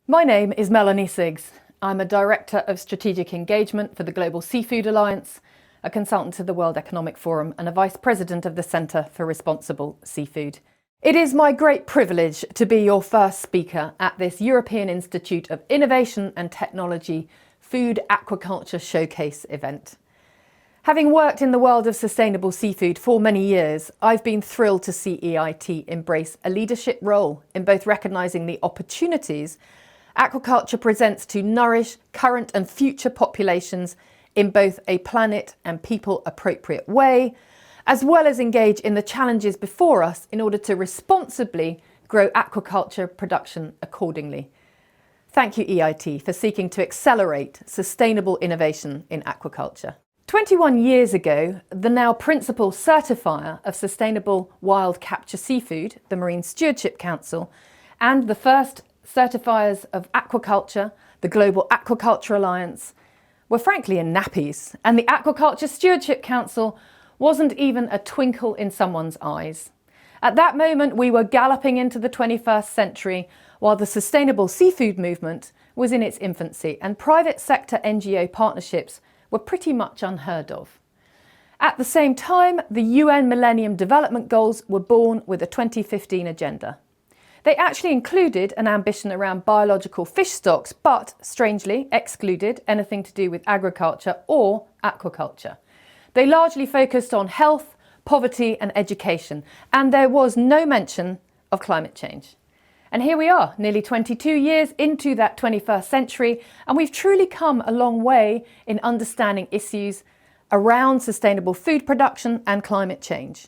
My name is Melanie Siggs. I'm a Director of Strategic Engagement for the Global Seafood Alliance, a consultant to the World Economic Forum and a Vice President of the Centre for Responsible Seafood. It is my great privilege to be your first speaker at this European Institute of Innovation and Technology Food Aquaculture Showcase event. Having worked in the world of sustainable seafood for many years, I've been thrilled to see EIT embrace a leadership role in both recognising the opportunities aquaculture presents to nourish current and future populations in both a planet and people appropriate way, as well as engage in the challenges before us in order to responsibly grow aquaculture production accordingly. Thank you, EIT, for seeking to accelerate sustainable innovation in aquaculture. 21 years ago, the now principal certifier of sustainable wild capture seafood, the Marine Stewardship Council, and the first certifiers of aquaculture, the Global Aquaculture Alliance, were frankly in nappies, and the Aquaculture Stewardship Council wasn't even a twinkle in someone's eyes. At that moment, we were galloping into the 21st century, while the sustainable seafood movement was in its infancy, and private sector NGO partnerships were pretty much unheard of. At the same time, the UN Millennium Development Goals were born with a 2015 agenda. They actually included an ambition around biological fish stocks, but strangely excluded anything to do with agriculture or aquaculture. They largely focused on health, poverty and education, and there was no mention of climate change. And here we are, nearly 22 years into that 21st century, and we've truly come a long way in understanding issues around sustainable food production and climate change.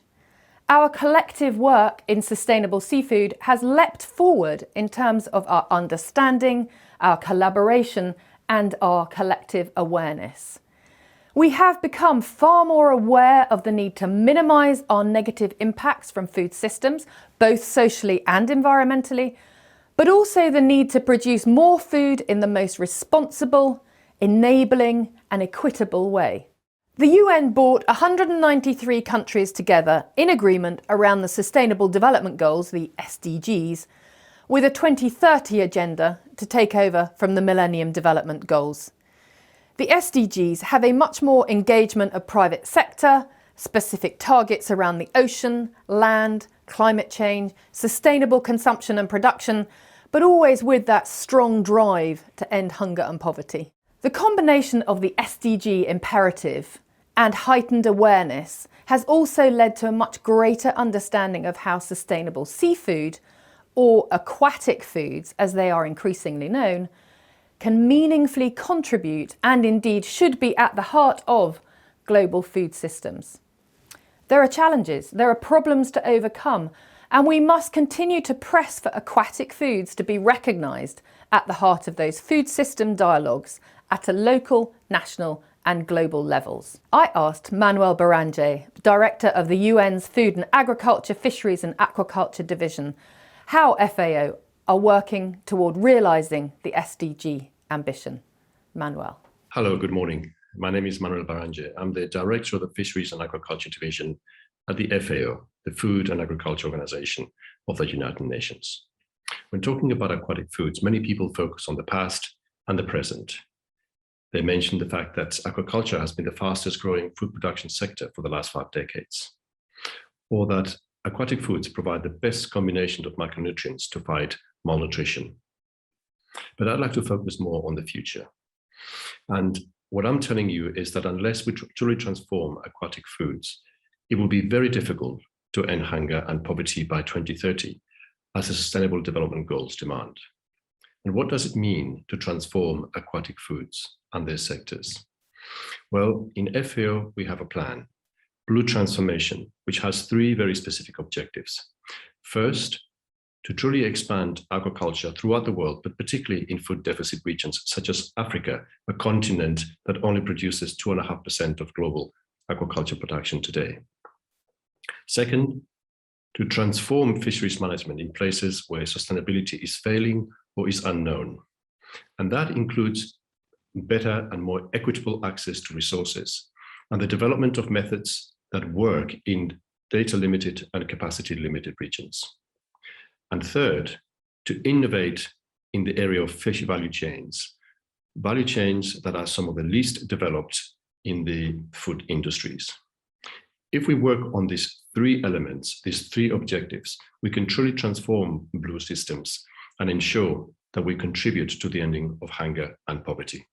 Our collective work in sustainable seafood has leapt forward in terms of our understanding, our collaboration, and our collective awareness. We have become far more aware of the need to minimise our negative impacts from food systems, both socially and environmentally, but also the need to produce more food in the most responsible, enabling, and equitable way. The UN brought 193 countries together in agreement around the Sustainable Development Goals, the SDGs, with a 2030 agenda to take over from the Millennium Development Goals. The SDGs have a much more engagement of private sector, specific targets around the ocean, land, climate change, sustainable consumption and production, but always with that strong drive to end hunger and poverty. The combination of the SDG imperative and heightened awareness has also led to a much greater understanding of how sustainable seafood, or aquatic foods as they are increasingly known, can meaningfully contribute and indeed should be at the heart of global food systems. There are challenges, there are problems to overcome, and we must continue to press for aquatic foods to be recognised at the heart of those food system dialogues at a local, national and global levels. I asked Manuel Barange, Director of the UN's Food and Agriculture, Fisheries and Aquaculture Division, how FAO are working toward realising the SDG ambition. Manuel. Hello, good morning. My name is Manuel Barange. I'm the Director of the Fisheries and Aquaculture Division at the FAO, the Food and Agriculture Organization of the United Nations. When talking about aquatic foods, many people focus on the past and the present. They mentioned the fact that aquaculture has been the fastest growing food production sector for the last 5 decades, or that aquatic foods provide the best combination of micronutrients to fight malnutrition. But I'd like to focus more on the future. And what I'm telling you is that unless we truly transform aquatic foods, it will be very difficult to end hunger and poverty by 2030, as the Sustainable Development Goals demand. And what does it mean to transform aquatic foods and their sectors? Well, in FAO, we have a plan, Blue Transformation, which has 3 very specific objectives. First, to truly expand aquaculture throughout the world, but particularly in food deficit regions such as Africa, a continent that only produces 2.5% of global aquaculture production today. Second, to transform fisheries management in places where sustainability is failing or is unknown. And that includes better and more equitable access to resources and the development of methods that work in data-limited and capacity-limited regions. And third, to innovate in the area of fish value chains that are some of the least developed in the food industries. If we work on these three elements, these three objectives, we can truly transform blue systems and ensure that we contribute to the ending of hunger and poverty.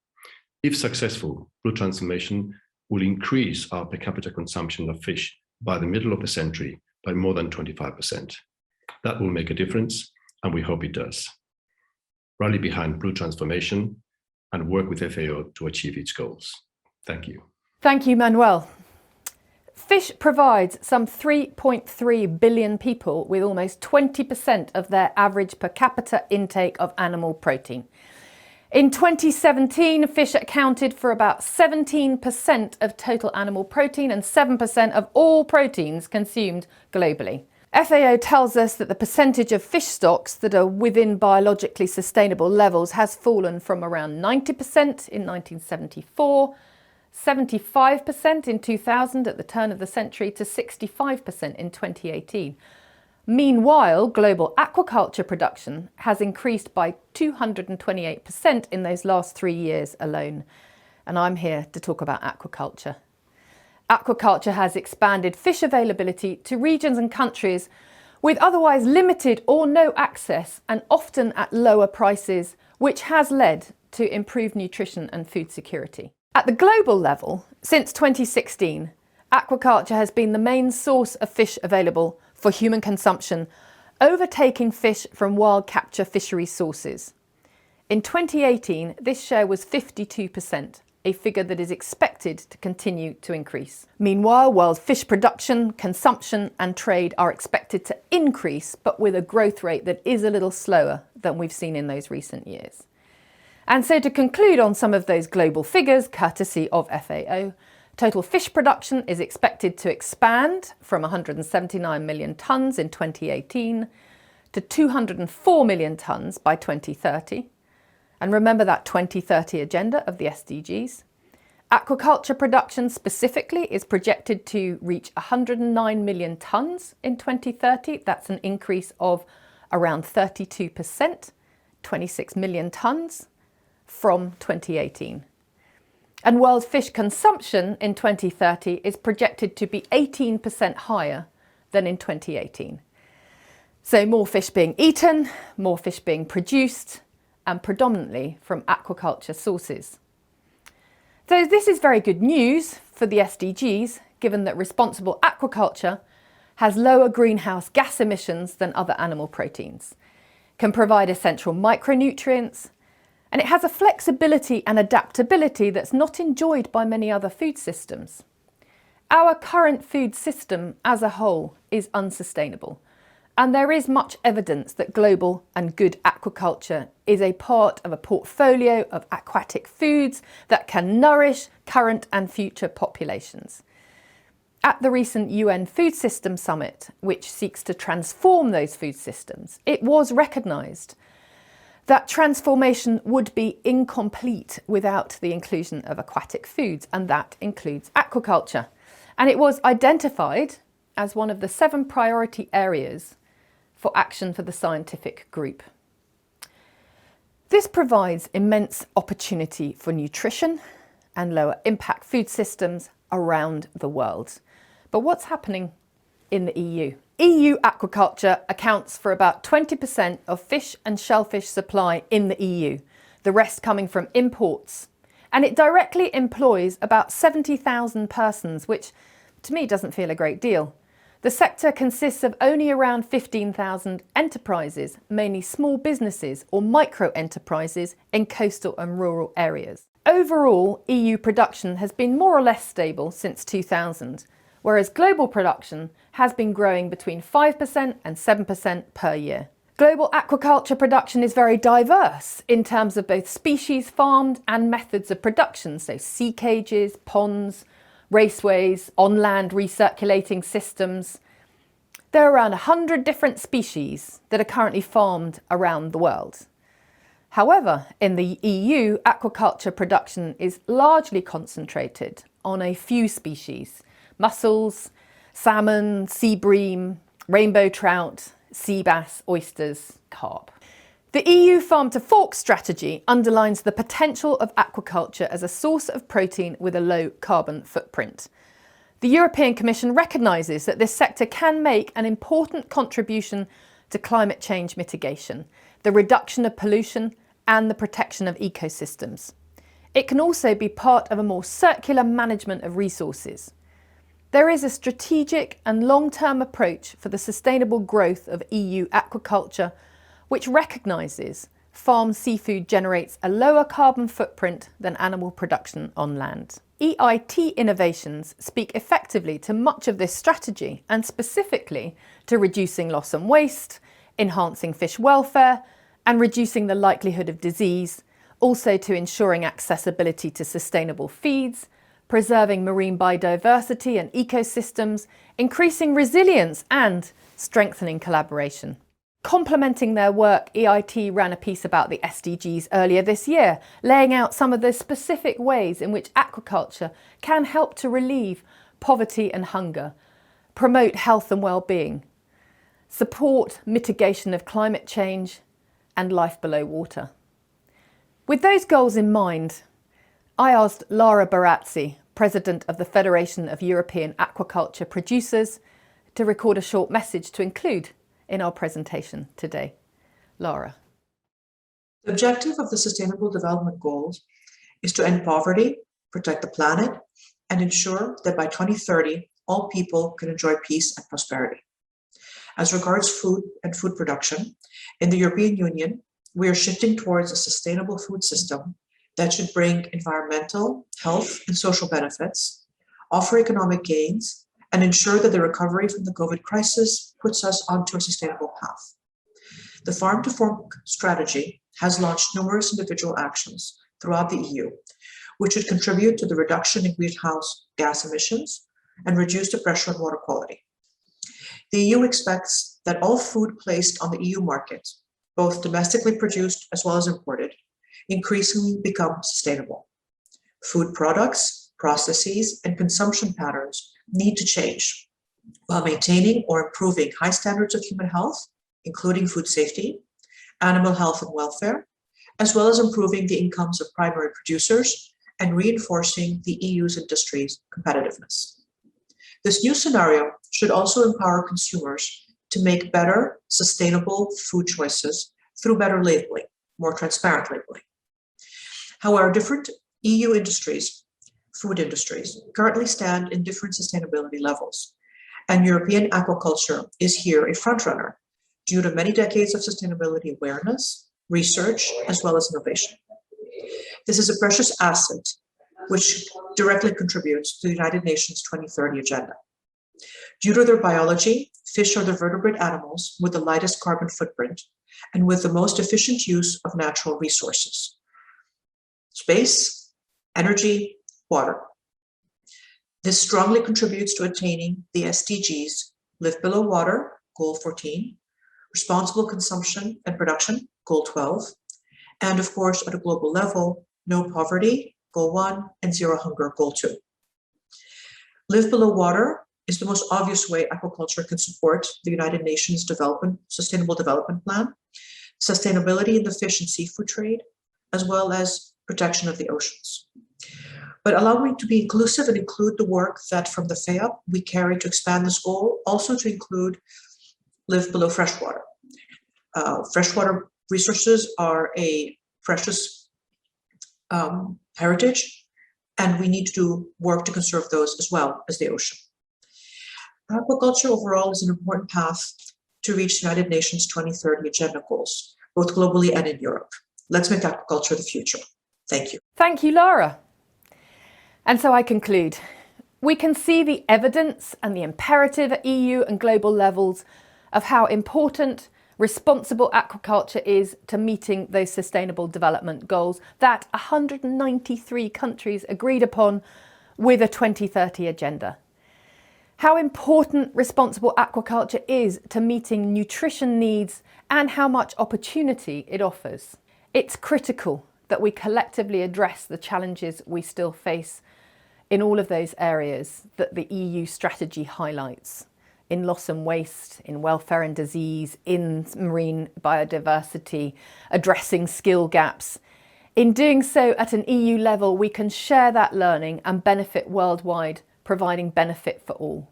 If successful, blue transformation will increase our per capita consumption of fish by the middle of the century by more than 25%. That will make a difference, and we hope it does. Rally behind blue transformation and work with FAO to achieve its goals. Thank you. Thank you, Manuel. Fish provides some 3.3 billion people with almost 20% of their average per capita intake of animal protein. In 2017, fish accounted for about 17% of total animal protein and 7% of all proteins consumed globally. FAO tells us that the percentage of fish stocks that are within biologically sustainable levels has fallen from around 90% in 1974, 75% in 2000 at the turn of the century to 65% in 2018. Meanwhile, global aquaculture production has increased by 228% in those last 3 years alone. And I'm here to talk about aquaculture. Aquaculture has expanded fish availability to regions and countries with otherwise limited or no access, and often at lower prices, which has led to improved nutrition and food security. At the global level, since 2016, aquaculture has been the main source of fish available for human consumption, overtaking fish from wild capture fishery sources. In 2018, this share was 52%, a figure that is expected to continue to increase. Meanwhile, world fish production, consumption and trade are expected to increase, but with a growth rate that is a little slower than we've seen in those recent years. And so to conclude on some of those global figures, courtesy of FAO, total fish production is expected to expand from 179 million tonnes in 2018 to 204 million tonnes by 2030. And remember that 2030 agenda of the SDGs. Aquaculture production specifically is projected to reach 109 million tonnes in 2030. That's an increase of around 32%, 26 million tonnes from 2018. And world fish consumption in 2030 is projected to be 18% higher than in 2018. So more fish being eaten, more fish being produced, and predominantly from aquaculture sources. So this is very good news for the SDGs, given that responsible aquaculture has lower greenhouse gas emissions than other animal proteins, can provide essential micronutrients, and it has a flexibility and adaptability that's not enjoyed by many other food systems. Our current food system as a whole is unsustainable, and there is much evidence that global and good aquaculture is a part of a portfolio of aquatic foods that can nourish current and future populations. At the recent UN Food System Summit, which seeks to transform those food systems, it was recognised that transformation would be incomplete without the inclusion of aquatic foods, and that includes aquaculture. And it was identified as one of the 7 priority areas for action for the scientific group. This provides immense opportunity for nutrition and lower impact food systems around the world. But what's happening in the EU? EU aquaculture accounts for about 20% of fish and shellfish supply in the EU, the rest coming from imports. And it directly employs about 70,000 persons, which to me doesn't feel a great deal. The sector consists of only around 15,000 enterprises, mainly small businesses or micro enterprises in coastal and rural areas. Overall, EU production has been more or less stable since 2000, whereas global production has been growing between 5% and 7% per year. Global aquaculture production is very diverse in terms of both species farmed and methods of production, so sea cages, ponds, raceways, on-land recirculating systems. There are around 100 different species that are currently farmed around the world. However, in the EU, aquaculture production is largely concentrated on a few species: mussels, salmon, sea bream, rainbow trout, sea bass, oysters, carp. The EU Farm to Fork strategy underlines the potential of aquaculture as a source of protein with a low carbon footprint. The European Commission recognises that this sector can make an important contribution to climate change mitigation, the reduction of pollution and the protection of ecosystems. It can also be part of a more circular management of resources. There is a strategic and long-term approach for the sustainable growth of EU aquaculture, which recognises farm seafood generates a lower carbon footprint than animal production on land. EIT innovations speak effectively to much of this strategy and specifically to reducing loss and waste, enhancing fish welfare and reducing the likelihood of disease, also to ensuring accessibility to sustainable feeds, preserving marine biodiversity and ecosystems, increasing resilience and strengthening collaboration. Complementing their work, EIT ran a piece about the SDGs earlier this year, laying out some of the specific ways in which aquaculture can help to relieve poverty and hunger, promote health and well-being, support mitigation of climate change and life below water. With those goals in mind, I asked Lara Barazi, President of the Federation of European Aquaculture Producers, to record a short message to include in our presentation today. Lara. The objective of the Sustainable Development Goals is to end poverty, protect the planet, and ensure that by 2030, all people can enjoy peace and prosperity. As regards food and food production, in the European Union, we are shifting towards a sustainable food system that should bring environmental, health, and social benefits, offer economic gains, and ensure that the recovery from the COVID crisis puts us onto a sustainable path. The Farm to Fork strategy has launched numerous individual actions throughout the EU, which should contribute to the reduction in greenhouse gas emissions and reduce the pressure on water quality. The EU expects that all food placed on the EU market, both domestically produced as well as imported, increasingly become sustainable. Food products, processes, and consumption patterns need to change while maintaining or improving high standards of human health, including food safety, animal health and welfare, as well as improving the incomes of primary producers and reinforcing the EU's industry's competitiveness. This new scenario should also empower consumers to make better, sustainable food choices through better labeling, more transparent labeling. However, different EU industries, food industries, currently stand in different sustainability levels, and European aquaculture is here a frontrunner due to many decades of sustainability awareness, research, as well as innovation. This is a precious asset which directly contributes to the United Nations 2030 agenda. Due to their biology, fish are the vertebrate animals with the lightest carbon footprint and with the most efficient use of natural resources: space, energy, water. This strongly contributes to attaining the SDGs, Live Below Water, Goal 14, Responsible Consumption and Production, Goal 12, and of course, at a global level, No Poverty, Goal 1, and Zero Hunger, Goal 2. Live Below Water is the most obvious way aquaculture can support the United Nations Sustainable Development Plan, sustainability in the fish and seafood trade, as well as protection of the oceans. But allow me to be inclusive and include the work that from the FEAP we carry to expand this goal, also to include Live Below Freshwater. Freshwater resources are a precious heritage, and we need to do work to conserve those as well as the ocean. Aquaculture overall is an important path to reach the United Nations 2030 agenda goals, both globally and in Europe. Let's make aquaculture the future. Thank you. Thank you, Lara. And so I conclude. We can see the evidence and the imperative at EU and global levels of how important responsible aquaculture is to meeting those sustainable development goals that 193 countries agreed upon with a 2030 agenda. How important responsible aquaculture is to meeting nutrition needs and how much opportunity it offers. It's critical that we collectively address the challenges we still face in all of those areas that the EU strategy highlights. in loss and waste, in welfare and disease, in marine biodiversity, addressing skill gaps. In doing so at an EU level, we can share that learning and benefit worldwide, providing benefit for all.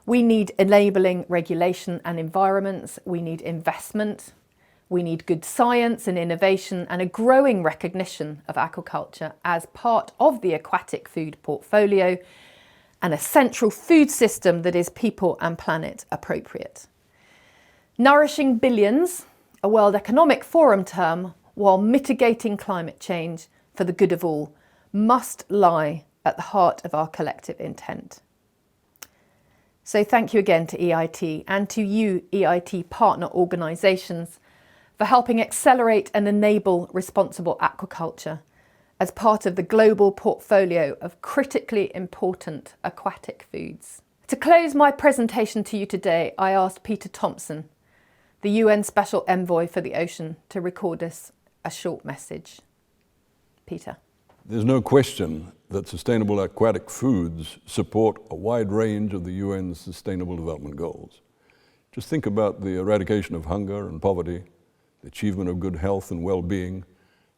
We need enabling regulation and environments. We need investment. We need good science and innovation and a growing recognition of aquaculture as part of the aquatic food portfolio and a central food system that is people and planet appropriate. Nourishing billions, a World Economic Forum term, while mitigating climate change for the good of all, must lie at the heart of our collective intent. So thank you again to EIT and to you, EIT partner organisations, for helping accelerate and enable responsible aquaculture as part of the global portfolio of critically important aquatic foods. To close my presentation to you today, I asked Peter Thomson, the UN Special Envoy for the Ocean, to record us a short message. Peter. There's no question that sustainable aquatic foods support a wide range of the UN's Sustainable Development Goals. Just think about the eradication of hunger and poverty, the achievement of good health and well-being,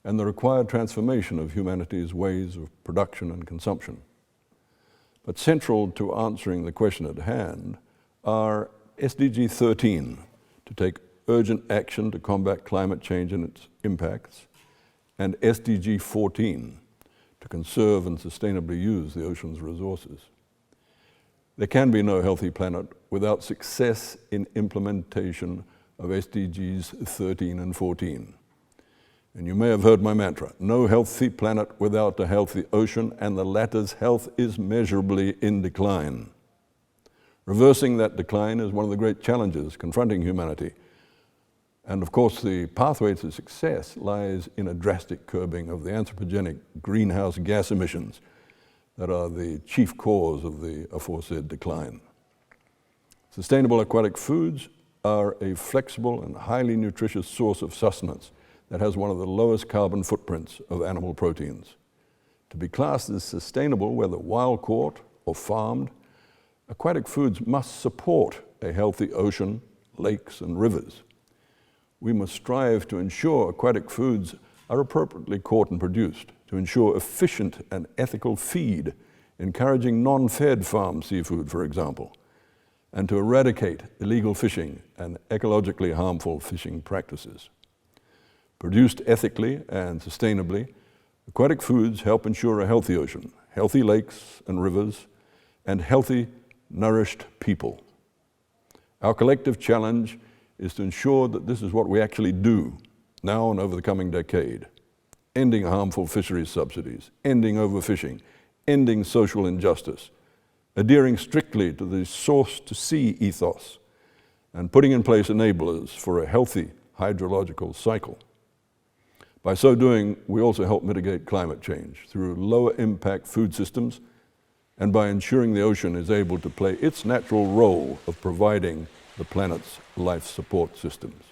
and the required transformation of humanity's ways of production and consumption. But central to answering the question at hand are SDG 13, to take urgent action to combat climate change and its impacts, and SDG 14, to conserve and sustainably use the ocean's resources. There can be no healthy planet without success in implementation of SDGs 13 and 14. And you may have heard my mantra, no healthy planet without a healthy ocean, and the latter's health is measurably in decline. Reversing that decline is one of the great challenges confronting humanity. And of course, the pathway to success lies in a drastic curbing of the anthropogenic greenhouse gas emissions that are the chief cause of the aforesaid decline. Sustainable aquatic foods are a flexible and highly nutritious source of sustenance that has one of the lowest carbon footprints of animal proteins. To be classed as sustainable, whether wild caught or farmed, aquatic foods must support a healthy ocean, lakes, and rivers. We must strive to ensure aquatic foods are appropriately caught and produced, to ensure efficient and ethical feed, encouraging non-fed farmed seafood, for example, and to eradicate illegal fishing and ecologically harmful fishing practices. Produced ethically and sustainably, aquatic foods help ensure a healthy ocean, healthy lakes and rivers, and healthy, nourished people. Our collective challenge is to ensure that this is what we actually do now and over the coming decade. Ending harmful fisheries subsidies, ending overfishing, ending social injustice, adhering strictly to the source-to-sea ethos, and putting in place enablers for a healthy hydrological cycle. By so doing, we also help mitigate climate change through lower impact food systems and by ensuring the ocean is able to play its natural role of providing the planet's life support systems.